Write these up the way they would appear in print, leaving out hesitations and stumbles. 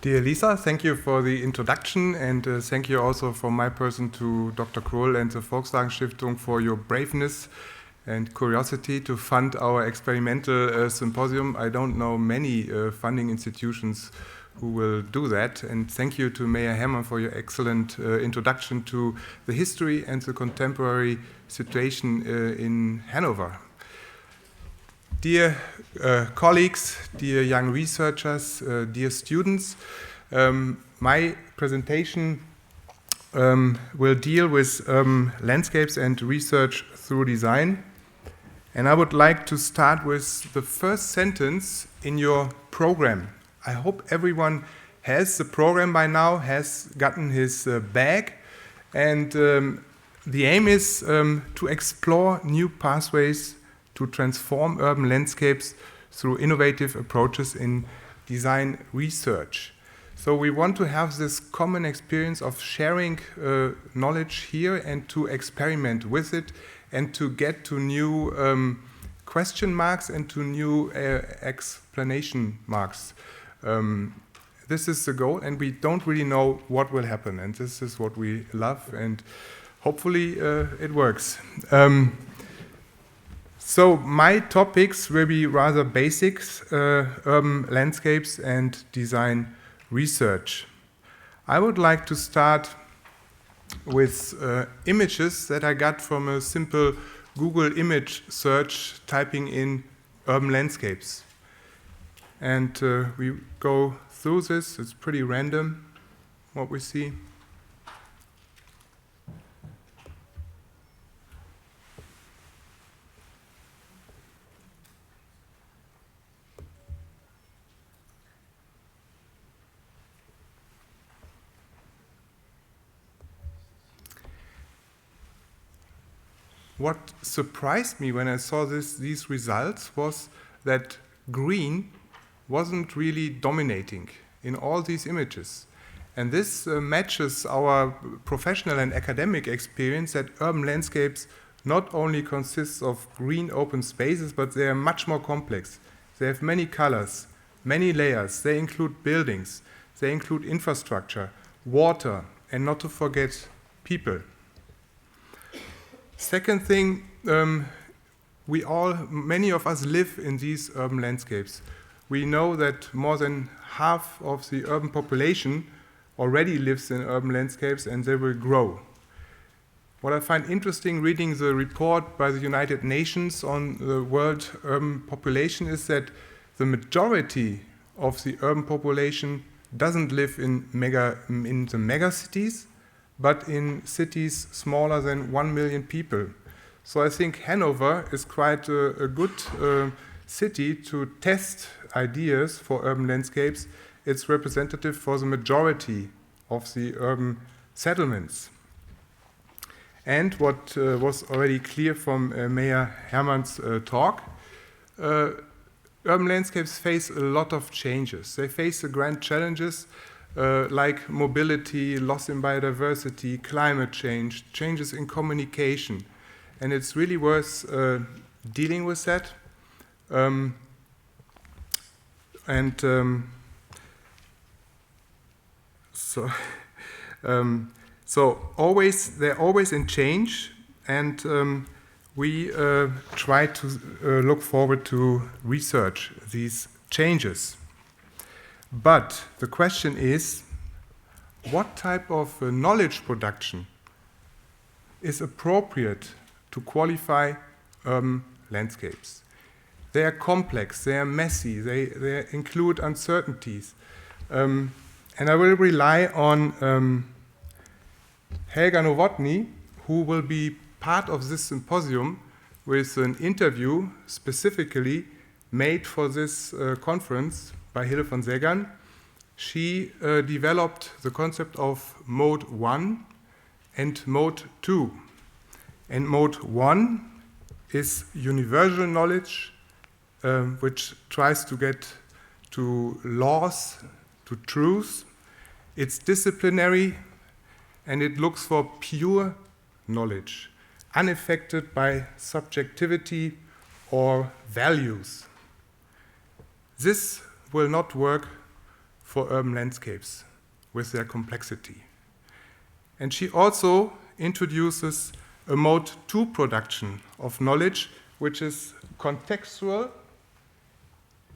Dear Lisa, thank you for the introduction, and thank you also from my person to Dr. Kroll and the Volkswagen Stiftung for your braveness and curiosity to fund our experimental symposium. I don't know many funding institutions who will do that, and thank you to Mayor Hammer for your excellent introduction to the history and the contemporary situation in Hanover. Dear colleagues, dear young researchers, dear students, my presentation will deal with landscapes and research through design. And I would like to start with the first sentence in your program. I hope everyone has the program by now, has gotten his bag. And the aim is to explore new pathways to transform urban landscapes through innovative approaches in design research. So we want to have this common experience of sharing knowledge here and to experiment with it and to get to new question marks and to new explanation marks. This is the goal, and we don't really know what will happen, and this is what we love, and hopefully it works. So my topics will be rather basics, urban landscapes and design research. I would like to start with images that I got from a simple Google image search, typing in urban landscapes. And we go through this. It's pretty random what we see. What surprised me when I saw these results was that green wasn't really dominating in all these images. And this matches our professional and academic experience that urban landscapes not only consist of green open spaces, but they are much more complex. They have many colors, many layers. They include buildings, they include infrastructure, water, and not to forget people. Second thing, many of us live in these urban landscapes. We know that more than half of the urban population already lives in urban landscapes, and they will grow. What I find interesting reading the report by the United Nations on the world urban population is that the majority of the urban population doesn't live in the mega cities, but in cities smaller than 1 million people. So I think Hanover is quite a good city to test ideas for urban landscapes. It's representative for the majority of the urban settlements. And what was already clear from Mayor Hermann's talk, urban landscapes face a lot of changes. They face the grand challenges like mobility, loss in biodiversity, climate change, changes in communication. And it's really worth dealing with that. So they're always in change, and we try to look forward to research these changes. But the question is, what type of knowledge production is appropriate to qualify urban landscapes? They are complex, they are messy, they include uncertainties. And I will rely on Helga Novotny, who will be part of this symposium with an interview specifically made for this conference by Hille von Seggern. She developed the concept of Mode 1 and Mode 2. And Mode 1 is universal knowledge, which tries to get to laws, to truth. It's disciplinary, and it looks for pure knowledge, unaffected by subjectivity or values. This will not work for urban landscapes with their complexity. And she also introduces a mode 2 production of knowledge, which is contextual,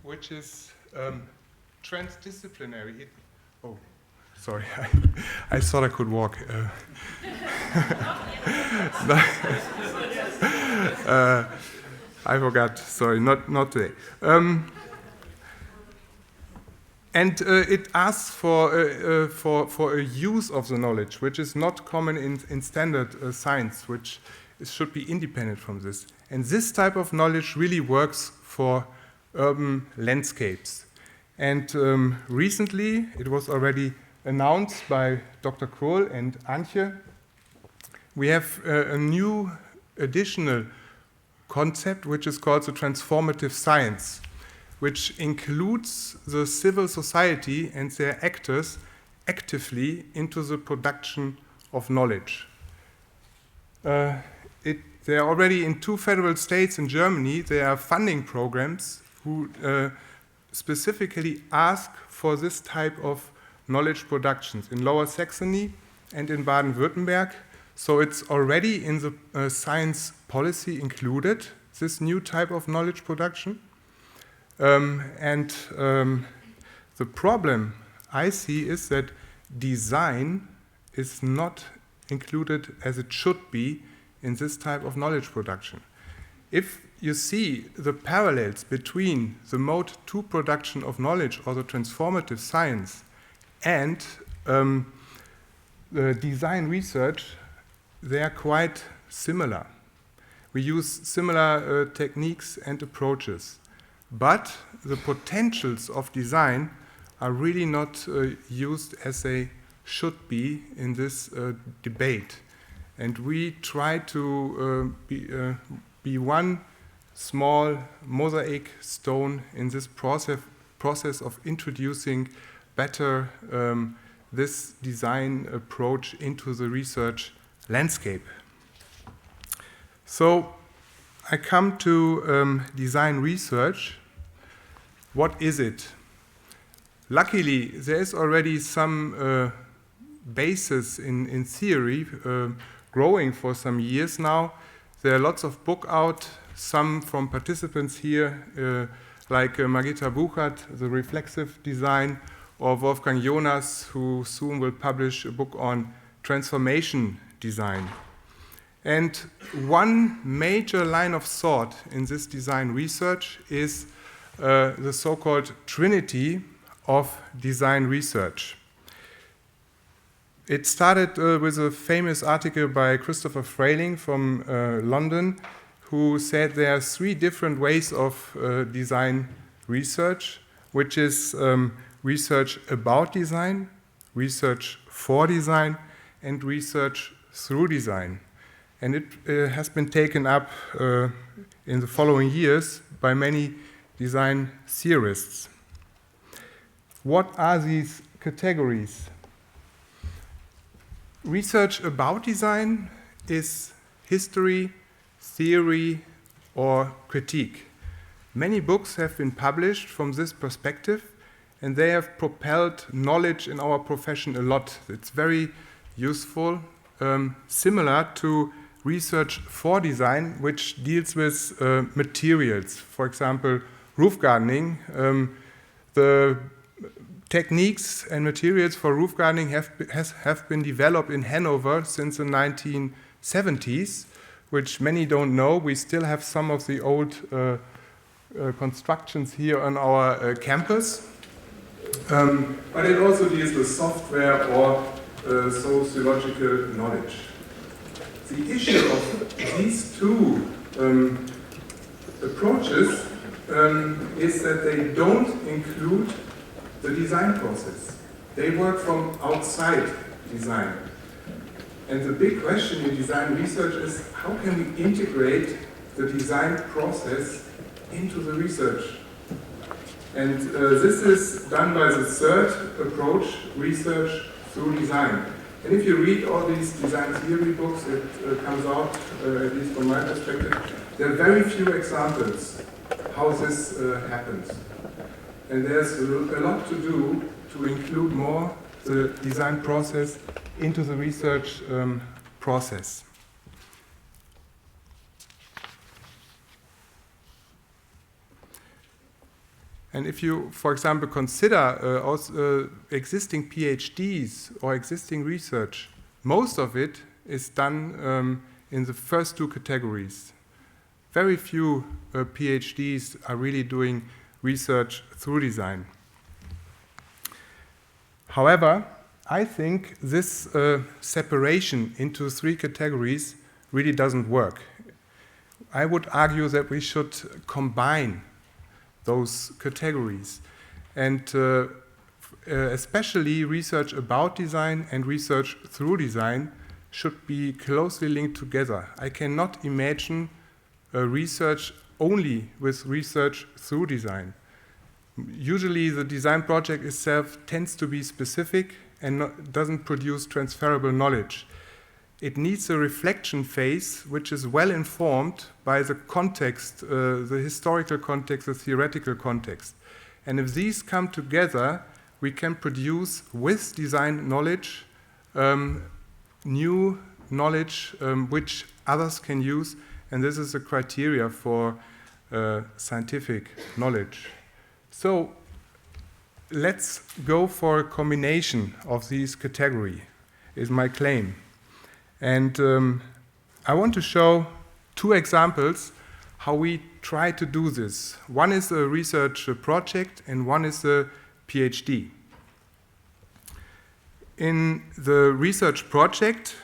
which is transdisciplinary. Oh, sorry, I thought I could walk. I forgot, sorry, not today. And it asks for a use of the knowledge, which is not common in standard science, which should be independent from this. And this type of knowledge really works for urban landscapes. And recently, it was already announced by Dr. Kroll and Antje, we have a new additional concept, which is called the transformative science, which includes the civil society and their actors actively into the production of knowledge. There are already in 2 federal states in Germany, there are funding programs who specifically ask for this type of knowledge productions in Lower Saxony and in Baden-Württemberg. So it's already in the science policy included, this new type of knowledge production. The problem I see is that design is not included as it should be in this type of knowledge production. If you see the parallels between the mode 2 production of knowledge or the transformative science and the design research, they are quite similar. We use similar techniques and approaches. But the potentials of design are really not used as they should be in this debate. And we try to be one small mosaic stone in this process of introducing better this design approach into the research landscape. So I come to design research. What is it? Luckily, there is already some basis in theory growing for some years now. There are lots of books out, some from participants here, like Margita Buchert, The Reflexive Design, or Wolfgang Jonas, who soon will publish a book on transformation design. And one major line of thought in this design research is the so-called Trinity of design research. It started with a famous article by Christopher Frayling from London, who said there are 3 different ways of design research, which is research about design, research for design, and research through design. And it has been taken up in the following years by many design theorists. What are these categories? Research about design is history, theory, or critique. Many books have been published from this perspective, and they have propelled knowledge in our profession a lot. It's very useful, similar to research for design, which deals with materials. For example, roof gardening. The techniques and materials for roof gardening have been developed in Hanover since the 1970s, which many don't know. We still have some of the old constructions here on our campus. But it also deals with software or sociological knowledge. The issue of these 2 approaches is that they don't include the design process. They work from outside design. And the big question in design research is how can we integrate the design process into the research? And this is done by the 3rd approach, research through design. And if you read all these design theory books, it comes out, at least from my perspective, there are very few examples how this happens. And there's a lot to do to include more the design process into the research process. And if you, for example, consider existing PhDs or existing research, most of it is done in the first two categories. Very few PhDs are really doing research through design. However, I think this separation into three categories really doesn't work. I would argue that we should combine those categories, and especially research about design and research through design should be closely linked together. I cannot imagine research only with research through design. Usually the design project itself tends to be specific and doesn't produce transferable knowledge. It needs a reflection phase which is well informed by the context, the historical context, the theoretical context. And if these come together, we can produce with design knowledge new knowledge which others can use, and this is a criteria for scientific knowledge. So let's go for a combination of these categories, is my claim. And I want to show two examples how we try to do this. One is a research project and one is a PhD. In the research project,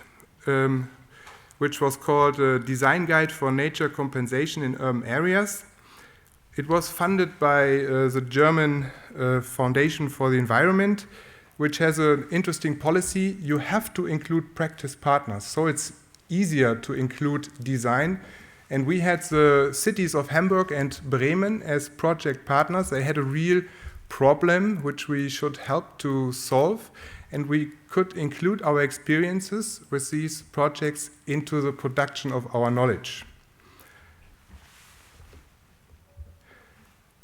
which was called a Design Guide for Nature Compensation in Urban Areas, it was funded by the German Foundation for the Environment, which has an interesting policy. You have to include practice partners, so it's easier to include design. And we had the cities of Hamburg and Bremen as project partners. They had a real problem which we should help to solve, and we could include our experiences with these projects into the production of our knowledge.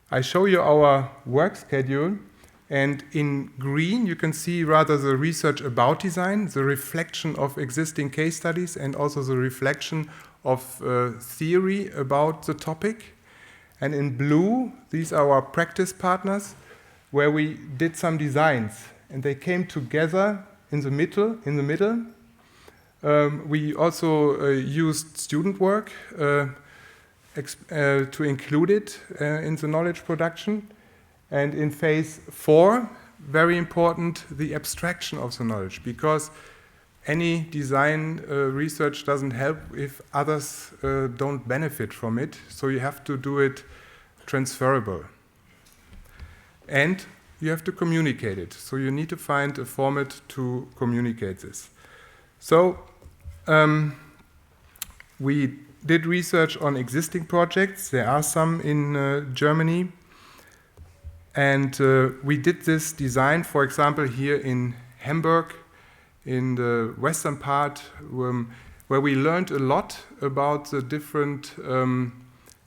I show you our work schedule. And in green, you can see rather the research about design, the reflection of existing case studies, and also the reflection of theory about the topic. And in blue, these are our practice partners, where we did some designs, and they came together in the middle. We also used student work to include it in the knowledge production. And in phase 4, very important, the abstraction of the knowledge, because any design research doesn't help if others don't benefit from it, so you have to do it transferable. And you have to communicate it, so you need to find a format to communicate this. So we did research on existing projects. There are some in Germany. And we did this design, for example, here in Hamburg, in the western part, where we learned a lot about the different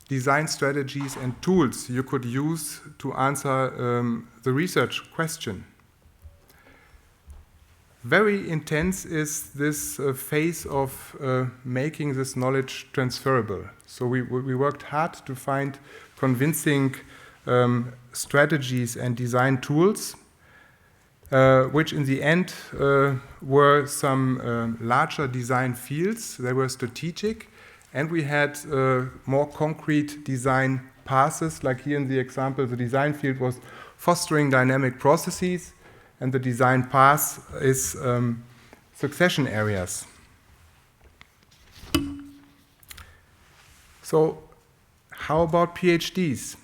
design strategies and tools you could use to answer the research question. Very intense is this phase of making this knowledge transferable. So we worked hard to find convincing strategies and design tools, which in the end were some larger design fields. They were strategic, and we had more concrete design paths, like here in the example, the design field was fostering dynamic processes, and the design path is succession areas. So how about PhDs?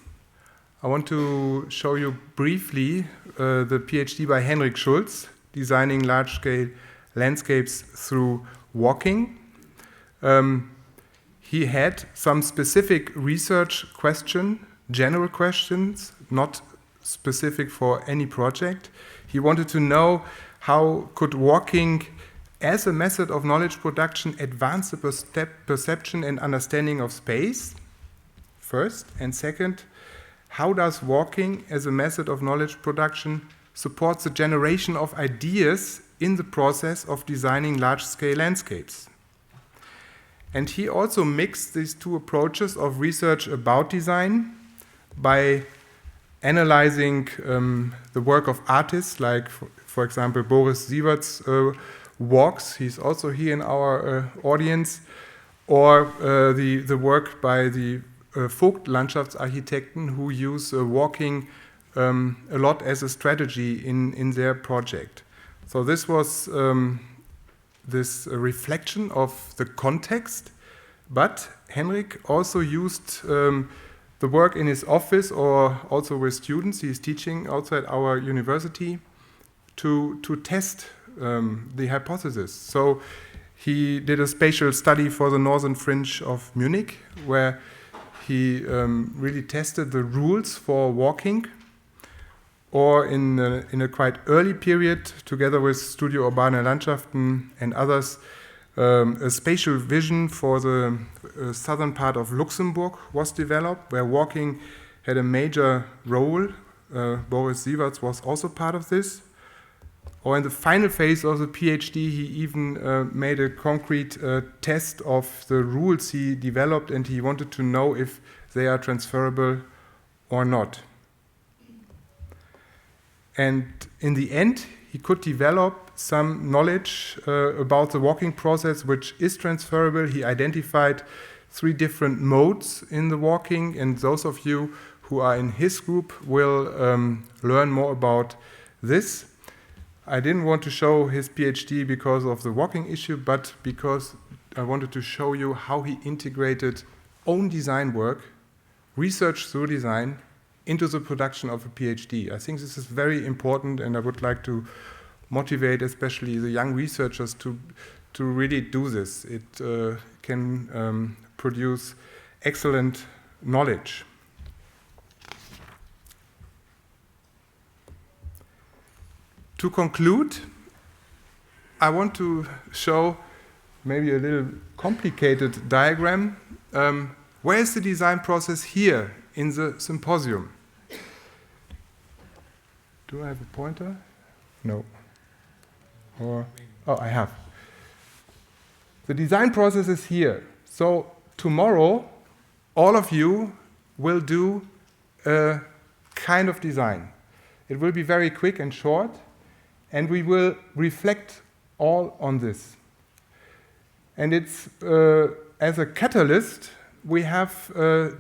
I want to show you briefly the PhD by Henrik Schulz, Designing Large-Scale Landscapes Through Walking. He had some specific research question, general questions, not specific for any project. He wanted to know how could walking as a method of knowledge production advance the perception and understanding of space, first, and second, how does walking as a method of knowledge production supports the generation of ideas in the process of designing large-scale landscapes. And he also mixed these two approaches of research about design by analyzing the work of artists, like, for example, Boris Sievert's walks. He's also here in our audience. Or the work by the Vogt Landschaftsarchitekten, who use walking a lot as a strategy in their project. So this was this reflection of the context, but Henrik also used the work in his office or also with students. He's teaching outside our university to test the hypothesis. So he did a spatial study for the northern fringe of Munich, where he really tested the rules for walking, or in a quite early period, together with Studio Urbane Landschaften and others, a spatial vision for the southern part of Luxembourg was developed, where walking had a major role. Boris Sieverts was also part of this. Or in the final phase of the PhD, he even made a concrete test of the rules he developed, and he wanted to know if they are transferable or not. And in the end, he could develop some knowledge about the walking process, which is transferable. He identified 3 different modes in the walking, and those of you who are in his group will learn more about this. I didn't want to show his PhD because of the walking issue, but because I wanted to show you how he integrated own design work, research through design, into the production of a PhD. I think this is very important, and I would like to motivate especially the young researchers to really do this. It can produce excellent knowledge. To conclude, I want to show maybe a little complicated diagram. Where is the design process here in the symposium? Do I have a pointer? No. Or, oh, I have. The design process is here. So tomorrow, all of you will do a kind of design. It will be very quick and short, and we will reflect all on this. And it's, as a catalyst, we have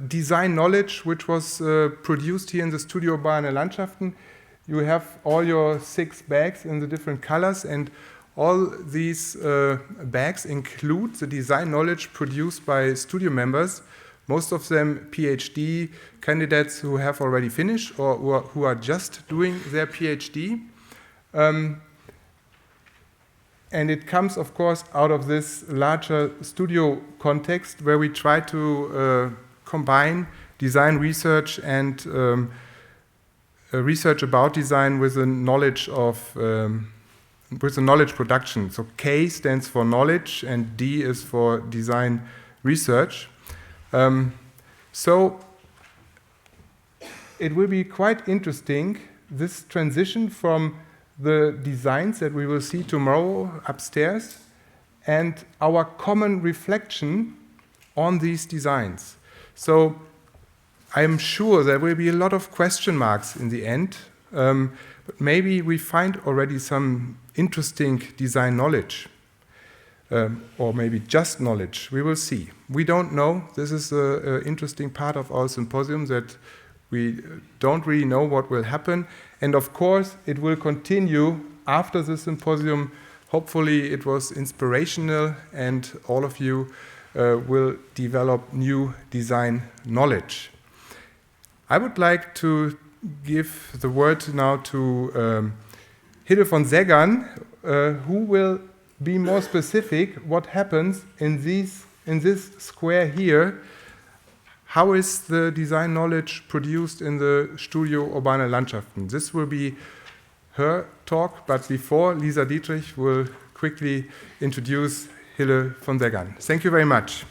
design knowledge which was produced here in the Studio Urbane Landschaften. You have all your 6 bags in the different colors, and all these bags include the design knowledge produced by studio members, most of them PhD candidates who have already finished or who are just doing their PhD. And it comes, of course, out of this larger studio context where we try to combine design research and research about design with a knowledge of with the knowledge production. So K stands for knowledge and D is for design research. So it will be quite interesting, this transition from the designs that we will see tomorrow upstairs and our common reflection on these designs. So I'm sure there will be a lot of question marks in the end, but maybe we find already some interesting design knowledge, or maybe just knowledge. We will see. We don't know. This is an interesting part of our symposium, that we don't really know what will happen. And of course, it will continue after the symposium. Hopefully, it was inspirational, and all of you will develop new design knowledge. I would like to give the word now to Hille von Seggern, who will be more specific what happens in this square here. How is the design knowledge produced in the Studio Urbane Landschaften? This will be her talk, but before, Lisa Dietrich will quickly introduce Hille von Seggern. Thank you very much.